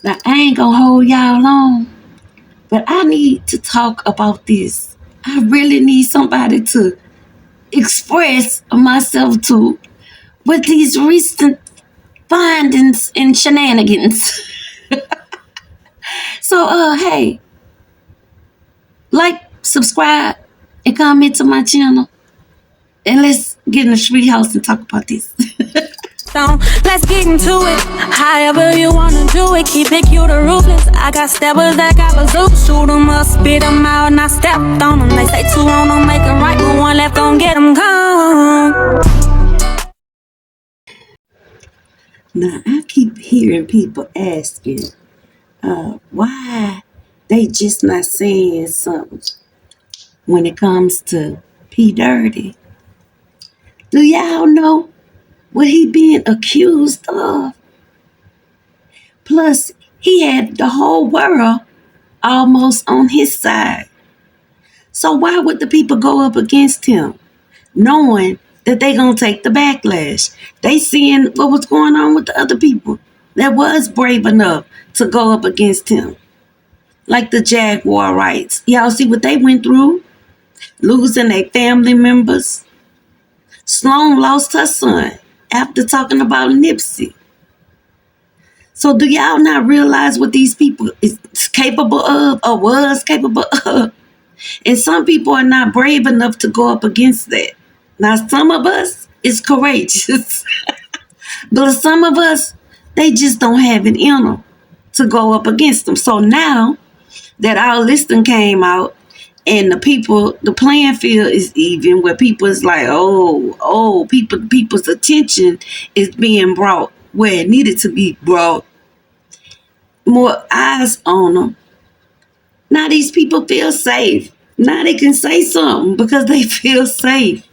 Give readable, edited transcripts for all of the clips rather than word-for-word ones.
Now, I ain't gonna hold y'all long, but I need to talk about this. I really need somebody to express myself to with these recent findings and shenanigans. So, hey, like, subscribe, and comment to my channel, and let's get in the street house and talk about this. So let's get into it. However you wanna do it, keep it cute or ruthless. I got steppers that got bazookas. Shoot 'em up, spit 'em out, and I stepped on 'em. They say two wrong don't make 'em right, but one left gon' get 'em gone. Now, I keep hearing people asking, why they just not saying something when it comes to P. Dirty. Do y'all know what he being accused of? Plus, he had the whole world almost on his side. So why would the people go up against him, knowing that they gonna take the backlash? They seeing what was going on with the other people that was brave enough to go up against him, like the Jaguar rights. Y'all see what they went through, losing their family members. Sloan lost her son after talking about Nipsey. So do y'all not realize what these people is capable of or was capable of? And some people are not brave enough to go up against that. Now, some of us is courageous, but some of us, they just don't have it in them to go up against them. So now that our listing came out and the playing field is even, where people is like, people's attention is being brought where it needed to be brought, more eyes on them. Now these people feel safe. Now they can say something because they feel safe.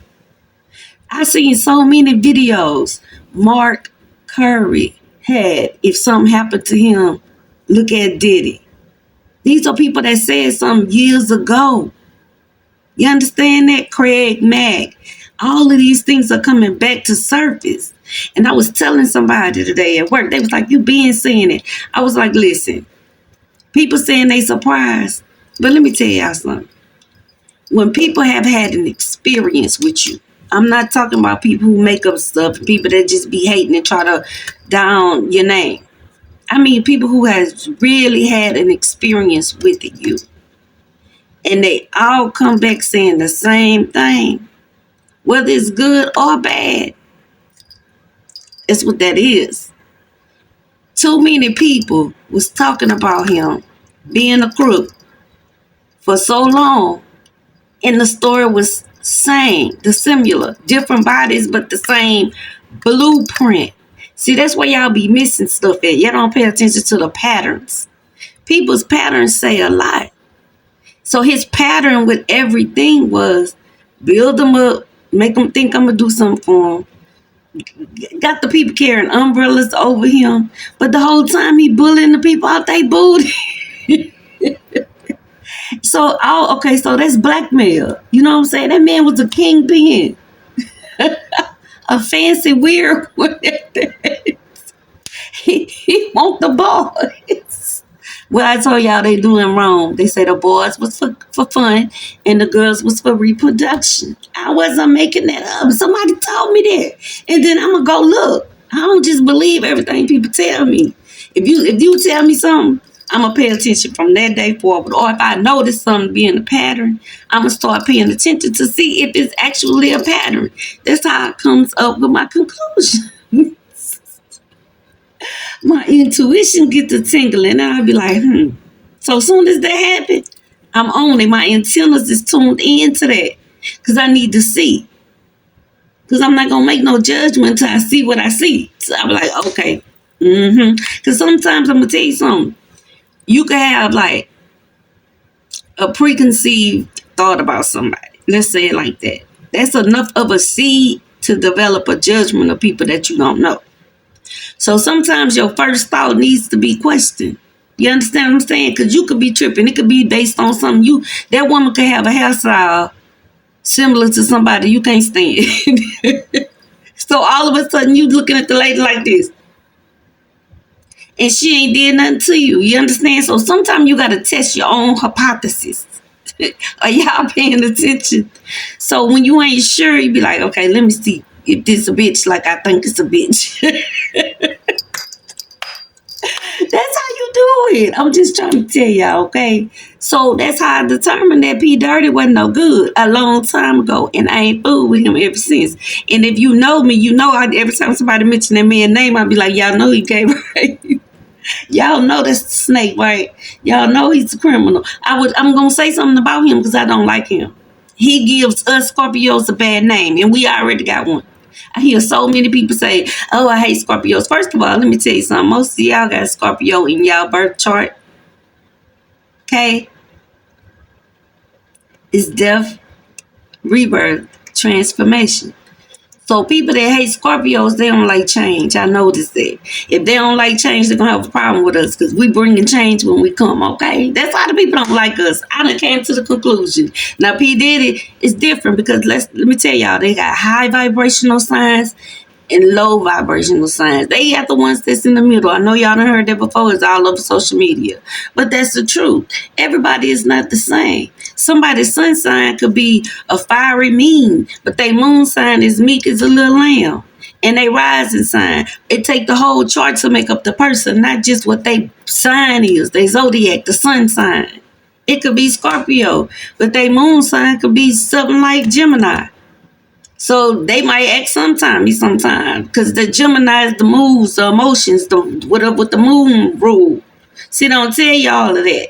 I've seen so many videos Mark Curry had. If something happened to him, look at Diddy. These are people that said something years ago. You understand that? Craig Mack. All of these things are coming back to surface. And I was telling somebody today at work, they was like, you been saying it. I was like, listen, people saying they surprised. But let me tell y'all something. When people have had an experience with you, I'm not talking about people who make up stuff, people that just be hating and try to down your name. I mean people who has really had an experience with you. And they all come back saying the same thing. Whether it's good or bad. That's what that is. Too many people was talking about him being a crook for so long. And the story was similar, different bodies, but the same blueprint. See, that's where y'all be missing stuff at. Y'all don't pay attention to the patterns. People's patterns say a lot. So his pattern with everything was build them up, make them think I'm going to do something for them. Got the people carrying umbrellas over him, but the whole time he bullying the people out they booty. So, so that's blackmail. You know what I'm saying? That man was a kingpin. A fancy weird one. He want the boys. Well, I told y'all they doing wrong. They say the boys was for fun and the girls was for reproduction. I wasn't making that up. Somebody told me that. And then I'm going to go look. I don't just believe everything people tell me. If you tell me something, I'm going to pay attention from that day forward. Or if I notice something being a pattern, I'm going to start paying attention to see if it's actually a pattern. That's how it comes up with my conclusion. My intuition gets to tingling, and I'll be like, So as soon as that happens, I'm on it. My antennas is tuned into that because I need to see. Because I'm not gonna make no judgment until I see what I see. So I'm like, okay, Because sometimes I'm gonna tell you something. You can have like a preconceived thought about somebody. Let's say it like that. That's enough of a seed to develop a judgment of people that you don't know. So sometimes your first thought needs to be questioned. You understand what I'm saying? Because you could be tripping. It could be based on something that woman could have a hairstyle similar to somebody you can't stand. So all of a sudden you looking at the lady like this. and she ain't did nothing to you. You understand? So sometimes you gotta test your own hypothesis. Are y'all paying attention? So when you ain't sure, you be like, okay, let me see if this a bitch like I think it's a bitch. That's how you do it. I'm just trying to tell y'all, okay? So that's how I determined that P Dirty wasn't no good a long time ago, and I ain't fooled with him ever since. And if you know me, you know every time somebody mention that man's name, I'll be like, y'all know he gay, right? Y'all know that's the snake, right? Y'all know he's a criminal. I'm gonna say something about him because I don't like him. He gives us Scorpios a bad name, and we already got one. I hear so many people say, "Oh, I hate Scorpios." First of all, let me tell you something. Most of y'all got Scorpio in y'all birth chart. Okay, it's death, rebirth, transformation. So people that hate Scorpios, they don't like change. I noticed that. If they don't like change, they're gonna have a problem with us because we bringing change when we come. Okay, that's why the people don't like us. I done came to the conclusion. Now P Diddy is different because let me tell y'all, they got high vibrational signs and low vibrational signs. They got the ones that's in the middle. I know y'all done heard that before. It's all over social media. But that's the truth. Everybody is not the same. Somebody's sun sign could be a fiery mean, but their moon sign is meek as a little lamb. And they rising sign. It take the whole chart to make up the person, not just what they sign is. They zodiac, the sun sign. It could be Scorpio, but their moon sign could be something like Gemini. So they might act sometime, because the Gemini is the moods, the emotions, the whatever with the moon rule. See, don't tell you all of that.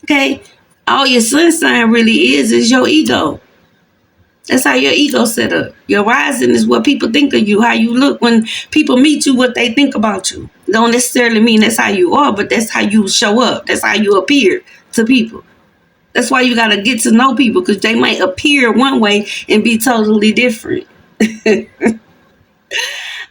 Okay? All your sun sign really is your ego. That's how your ego set up. Your rising is what people think of you, how you look when people meet you, what they think about you. Don't necessarily mean that's how you are, but that's how you show up. That's how you appear to people. That's why you got to get to know people because they might appear one way and be totally different.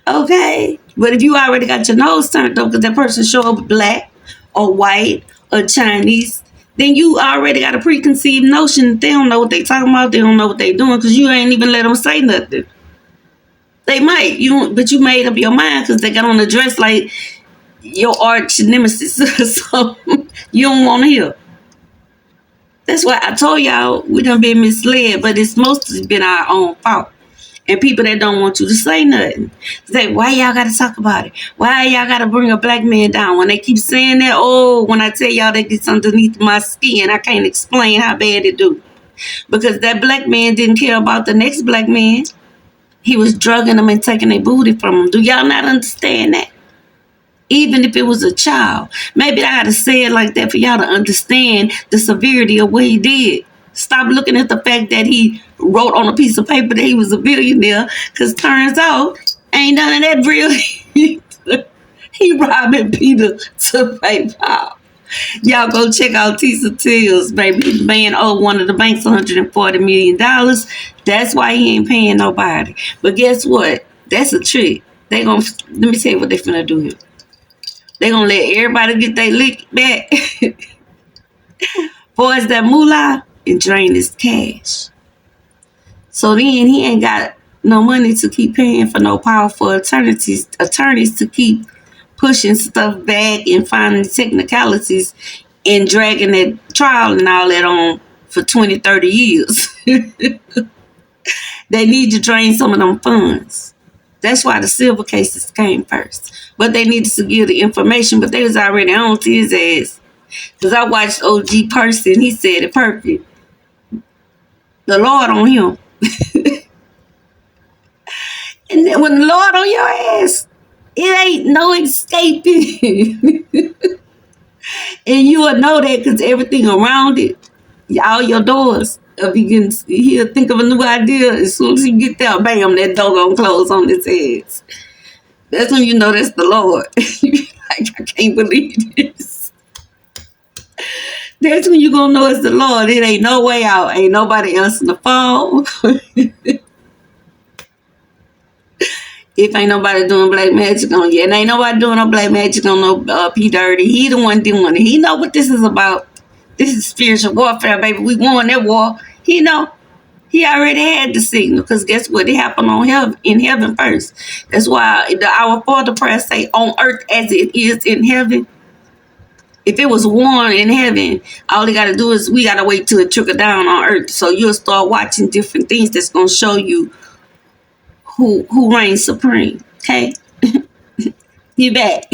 Okay? But if you already got your nose turned up because that person show up black or white or Chinese, then you already got a preconceived notion. They don't know what they talking about. They don't know what they doing because you ain't even let them say nothing. They might, but you made up your mind because they got on a dress like your arch nemesis. So you don't want to hear. That's why I told y'all we done been misled, but it's mostly been our own fault. And people that don't want you to say nothing. Say, why y'all got to talk about it? Why y'all got to bring a black man down? When they keep saying that, when I tell y'all that gets underneath my skin, I can't explain how bad it do. Because that black man didn't care about the next black man. He was drugging them and taking their booty from them. Do y'all not understand that? Even if it was a child. Maybe I got to say it like that for y'all to understand the severity of what he did. Stop looking at the fact that he wrote on a piece of paper that he was a billionaire, because turns out ain't none of that real. He robbing Peter to pay Paul. Y'all go check out Tisa Tills, baby. The man owed one of the banks $140 million. That's why he ain't paying nobody. But guess what? That's a trick. Let me tell you what they finna do here. They gonna let everybody get their lick back. For it's that moolah and drain his cash. So then he ain't got no money to keep paying for no powerful attorneys to keep pushing stuff back and finding technicalities and dragging that trial and all that on for 20, 30 years. They need to drain some of them funds. That's why the silver cases came first. But they needed to give the information, but they was already on to his ass. Because I watched OG Person, he said it perfect. The Lord on him. And then when the Lord on your ass, it ain't no escaping. And you will know that because everything around it, all your doors, if you can he'll think of a new idea, as soon as you get there, bam, that door gonna close on his head. That's when you know that's the Lord. Like, I can't believe this. That's when you gonna know it's the Lord. It ain't no way out. Ain't nobody else in the phone. If ain't nobody doing black magic on you, and ain't nobody doing no black magic on no P Dirty. He the one doing it. He know what this is about. This is spiritual warfare, baby. We won that war. He know He already had the signal, because guess what? It happened on heaven, in heaven first. That's why our Father prayer say, on earth as it is in heaven. If it was one in heaven, all you got to do is we got to wait till it trickle down on earth. So you'll start watching different things that's going to show you who reigns supreme. Okay? You back.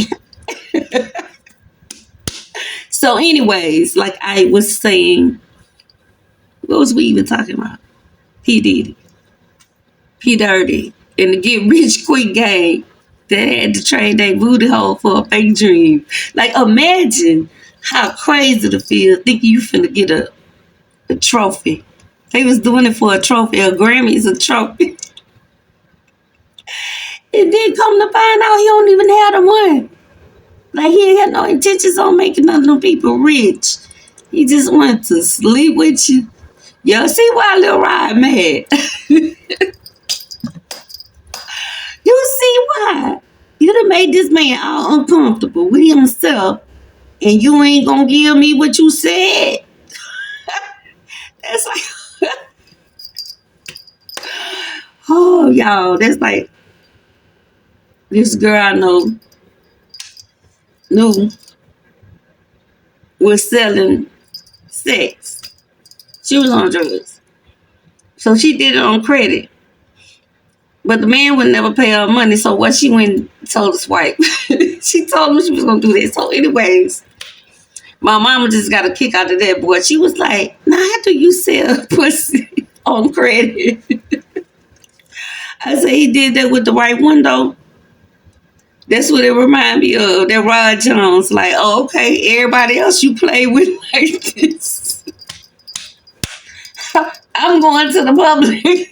So anyways, like I was saying, what was we even talking about? P. Diddy. P. Dirty. And the get rich quick game that had to trade their booty hole for a fake dream. Like, imagine how crazy to feel thinking you finna get a trophy. They was doing it for a trophy. A Grammy is a trophy. And then come to find out he don't even have the one. Like, he ain't got no intentions on making none of them people rich. He just wanted to sleep with you. Yo, see why Lil Rod mad? You see why? You done made this man all uncomfortable with himself, and you ain't gonna give me what you said. That's like, oh, y'all, that's like this girl I knew was selling sex. She was on drugs. So she did it on credit. But the man would never pay her money, so what she went and told his wife. She told him she was gonna do that. So anyways, my mama just got a kick out of that boy. She was like, now how do you sell pussy on credit? I said he did that with the right one though. That's what it reminded me of. That Rod Jones. Like, oh, okay, everybody else you play with like this. I'm going to the public.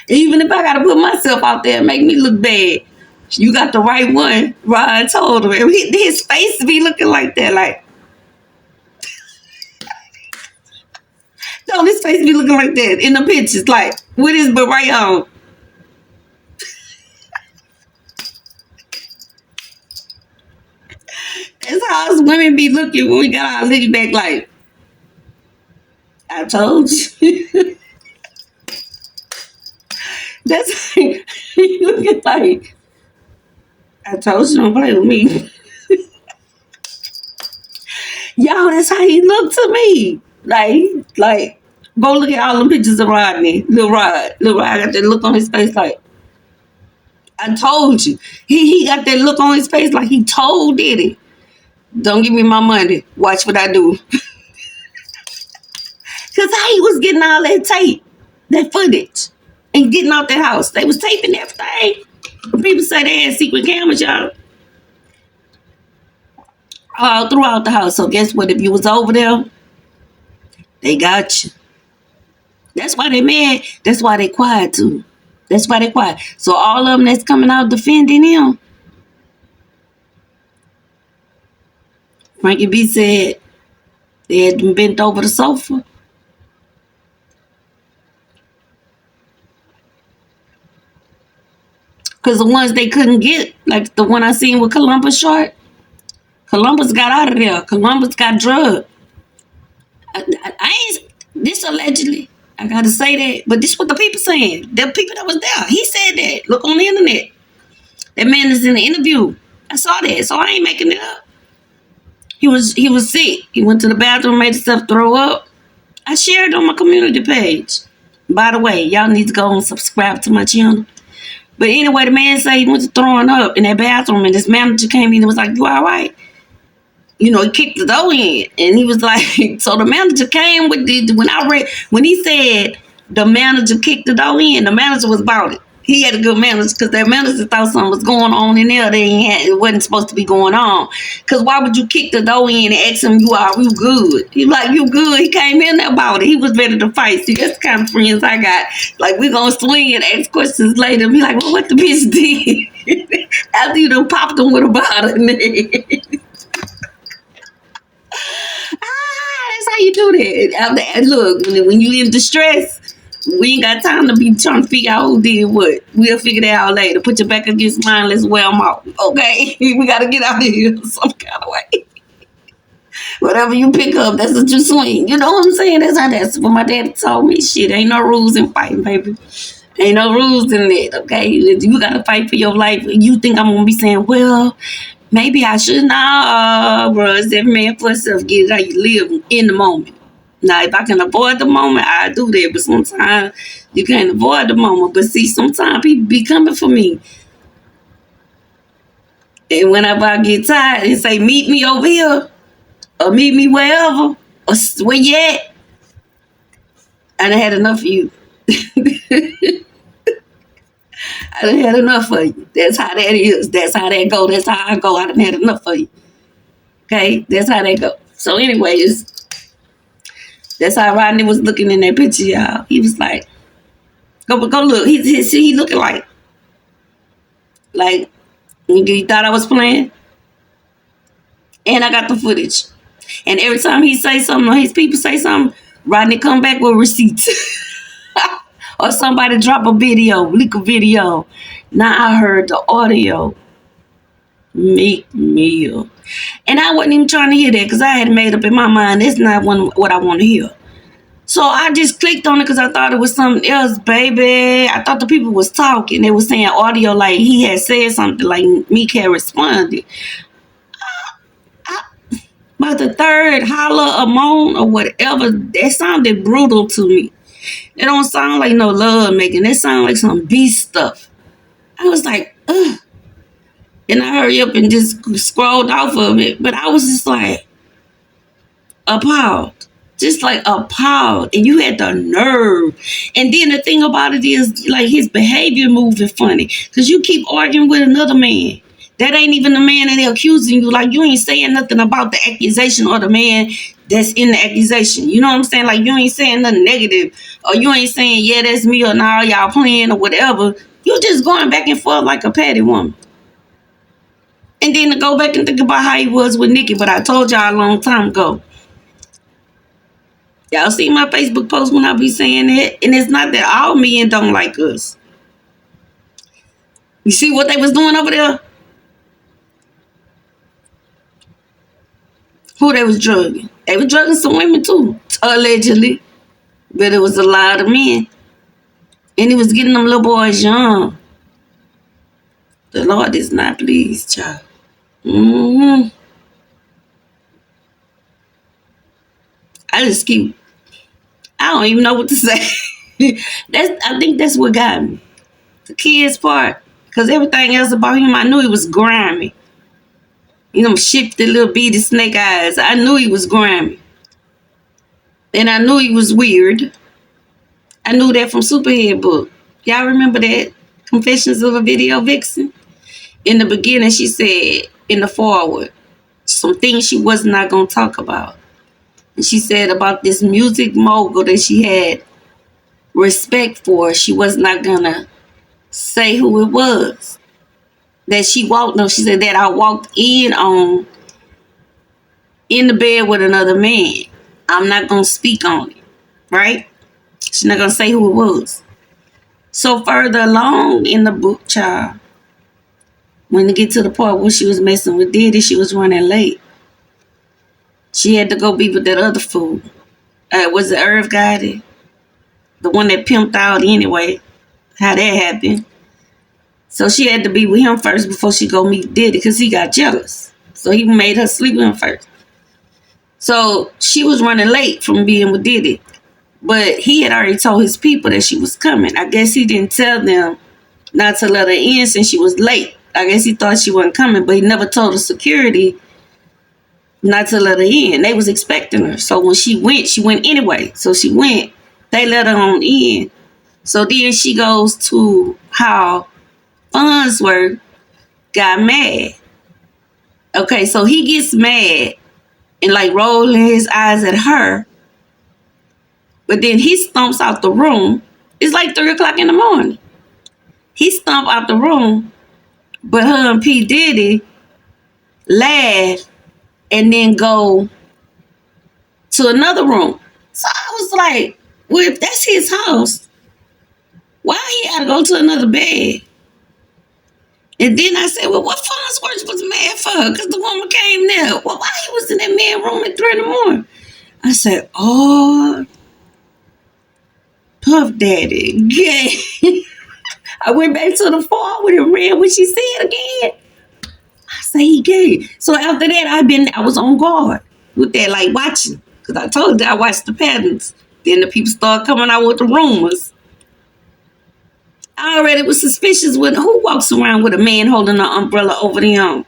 Even if I gotta put myself out there and make me look bad. You got the right one. Rod told him. His face be looking like that. Like, no, his face be looking like that in the pictures. Like, with his beret on. That's how us women be looking when we got our lick back. Like, I told you. That's like, he looking like, I told you don't play with me. Y'all, that's how he looked to me. Like, go look at all them pictures of Rodney. Lil Rod got that look on his face like, I told you. He got that look on his face like he told Diddy. Don't give me my money. Watch what I do. Because how he was getting all that tape, that footage, and getting out the house. They was taping everything. People say they had secret cameras, y'all. All throughout the house. So guess what? If you was over there, they got you. That's why they mad. That's why they quiet too. That's why they quiet. So all of them that's coming out defending him. Frankie B said they had them bent over the sofa. Because the ones they couldn't get, like the one I seen with Columbus Short, Columbus got out of there. Columbus got drugged. I ain't, this allegedly, I gotta say that, but this what the people saying. The people that was there. He said that. Look on the internet. That man is in the interview. I saw that, so I ain't making it up. He was sick. He went to the bathroom, made himself throw up. I shared it on my community page. By the way, y'all need to go and subscribe to my channel. But anyway, the man said he went to throwing up in that bathroom, and this manager came in and was like, "You all right?" You know, he kicked the door in, and he was like, so the manager came with when he said the manager kicked the door in, the manager was about it. He had a good manager because that manager thought something was going on in there that it wasn't supposed to be going on. Because why would you kick the door in and ask him, you good? He like, you good? He came in there about it. He was ready to fight. See, that's the kind of friends I got. Like, we gonna swing and ask questions later. Be like, well, what the bitch did? After you done popped him with a bottle in there. That's how you do that. Look, when you in distress, we ain't got time to be trying to figure out who did what. We'll figure that out later. Put your back against mine. Let's wear them out. Okay? We got to get out of here some kind of way. Whatever you pick up, that's what you swing. You know what I'm saying? That's what my daddy told me. Shit, ain't no rules in fighting, baby. Ain't no rules in it, okay? You gotta fight for your life. You think I'm gonna be saying, well, maybe I should? Nah, bro. It's every man for himself. Get it how you live in the moment. Now, if I can avoid the moment, I do that. But sometimes you can't avoid the moment. But see, sometimes people be coming for me. And whenever I get tired and say, meet me over here, or meet me wherever, or where you at, I done had enough of you. I done had enough of you. That's how that is. That's how that go. That's how I go. I done had enough of you. Okay? That's how that go. So anyways, that's how Rodney was looking in that picture, y'all. He was like, go look. He looking like, you thought I was playing? And I got the footage. And every time he say something or his people say something, Rodney come back with receipts. Or somebody drop a video, leak a video. Now I heard the audio. Meek Mill. And I wasn't even trying to hear that because I had made up in my mind that's not what I want to hear. So I just clicked on it because I thought it was something else, baby. I thought the people was talking. They was saying audio like he had said something like Meek had responded. But the third holler or moan or whatever, that sounded brutal to me. It don't sound like no love making. It sound like some beast stuff. I was like, ugh. And I hurried up and just scrolled off of it. But I was just like appalled. Just like appalled. And you had the nerve. And then the thing about it is like his behavior moving funny. Because you keep arguing with another man. That ain't even the man that they're accusing you. Like you ain't saying nothing about the accusation or the man that's in the accusation. You know what I'm saying? Like you ain't saying nothing negative. Or you ain't saying, yeah, that's me or nah, y'all playing or whatever. You just going back and forth like a petty woman. And then to go back and think about how he was with Nikki. But I told y'all a long time ago. Y'all see my Facebook post when I be saying that? And it's not that all men don't like us. You see what they was doing over there? Who they was drugging? They were drugging some women too, allegedly. But it was a lot of men. And he was getting them little boys young. The Lord is not pleased, child. I don't even know what to say. I think that's what got me. The kids part. Because everything else about him, I knew he was grimy. You know, shifty little beady snake eyes. I knew he was grimy. And I knew he was weird. I knew that from Superhead book. Y'all remember that? Confessions of a Video Vixen? In the beginning, she said, in the forward, some things she was not going to talk about. And she said about this music mogul that she had respect for, she was not going to say who it was. That she said that I walked in the bed with another man. I'm not going to speak on it. Right? She's not going to say who it was. So further along in the book, child, when they get to the part where she was messing with Diddy, she was running late. She had to go be with that other fool. Was it Irv Gotti? The one that pimped out anyway. How that happened. So she had to be with him first before she go meet Diddy because he got jealous. So he made her sleep with him first. So she was running late from being with Diddy. But he had already told his people that she was coming. I guess he didn't tell them not to let her in since she was late. I guess he thought she wasn't coming, but he never told the security not to let her in. They was expecting her. So when she went anyway. So she went. They let her on in. So then she goes to how Farnsworth got mad. Okay, so he gets mad and like rolling his eyes at her. But then he stomps out the room. It's like 3 o'clock in the morning. He stomped out the room, but her and P. Diddy laugh and then go to another room. So I was like, well, if that's his house, why he had to go to another bed? And then I said, well, what Farnsworth was mad for? Because the woman came there. Well, why he was in that man room at 3 in the morning. I said, oh, Puff Daddy, gay. I went back to the farm with him, read what she said again. I say he gay. So after that, I was on guard with that, like watching. Because I told you I watched the patterns. Then the people start coming out with the rumors. I already was suspicious with who walks around with a man holding an umbrella over them.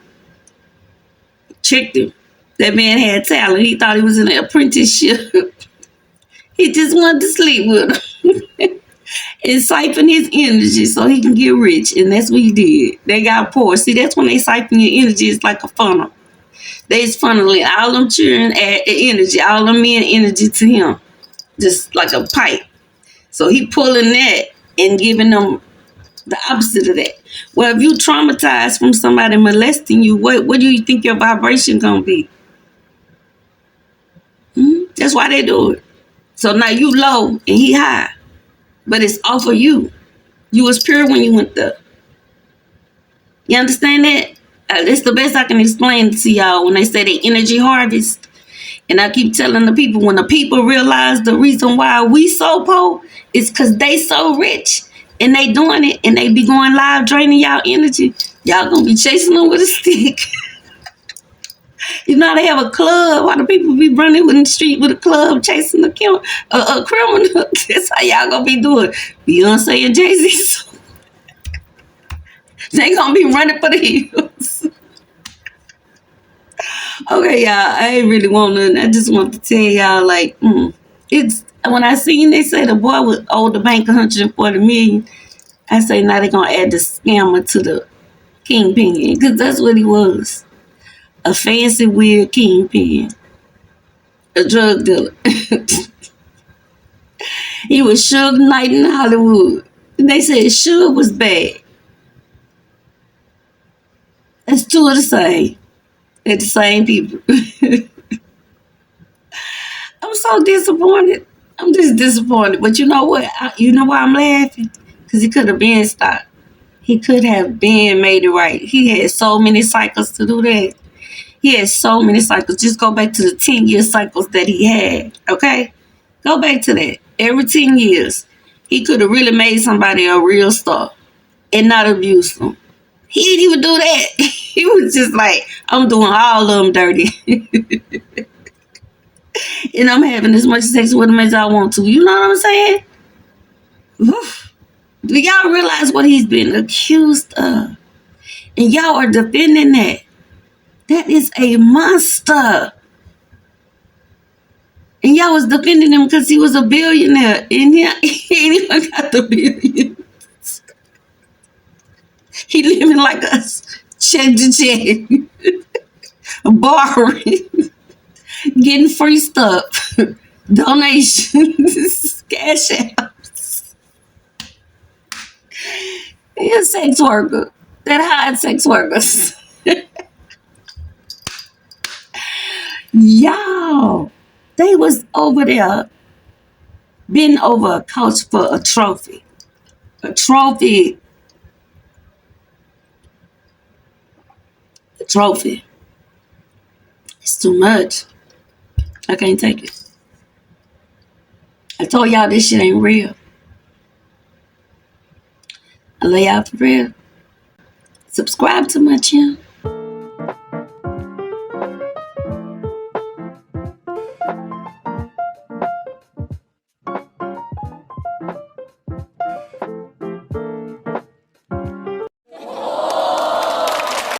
Checked him. That man had talent. He thought he was in an apprenticeship. He just wanted to sleep with him and siphon his energy so he can get rich. And that's what he did. They got poor. See, that's when they siphon your energy. It's like a funnel. They just funneling all them children energy, all them men energy to him. Just like a pipe. So he pulling that and giving them the opposite of that. Well, if you traumatized from somebody molesting you, what do you think your vibration gonna be? That's why they do it. So now you low and he high. But it's off of you. You was pure when you went there. You understand that? That's the best I can explain to y'all when they say they energy harvest. And I keep telling the people, when the people realize the reason why we so poor is because they so rich and they doing it and they be going live draining y'all energy, y'all gonna be chasing them with a stick. You know how they have a club? Why the people be running in the street with a club chasing a criminal? That's how y'all gonna be doing. Beyonce and Jay-Z. They gonna be running for the hills. Okay, y'all. I ain't really want nothing. I just want to tell y'all, like, it's when I seen they say the boy was owed the bank 140 million. I say now they gonna add the scammer to the KingPin because that's what he was. A fancy, weird KingPin. A drug dealer. He was Suge Knight in Hollywood. And they said Suge was bad. That's two of the same. They're the same people. I'm so disappointed. I'm just disappointed. But you know what? You know why I'm laughing? Because he could have been stopped. He could have been made it right. He had so many cycles to do that. He had so many cycles. Just go back to the 10-year cycles that he had. Okay? Go back to that. Every 10 years, he could have really made somebody a real star and not abuse them. He didn't even do that. He was just like, I'm doing all of them dirty. And I'm having as much sex with him as I want to. You know what I'm saying? Oof. Do y'all realize what he's been accused of? And y'all are defending that. That is a monster. And y'all was defending him because he was a billionaire. And he ain't even got the billions. He living like us. Check to check. Borrowing. Getting free stuff. Donations. Cash outs. He a sex worker. That hired sex workers. Y'all. They was over there bending over a couch for a trophy. A trophy. A trophy. It's too much. I can't take it. I told y'all this shit ain't real. I lay out for real. Subscribe to my channel.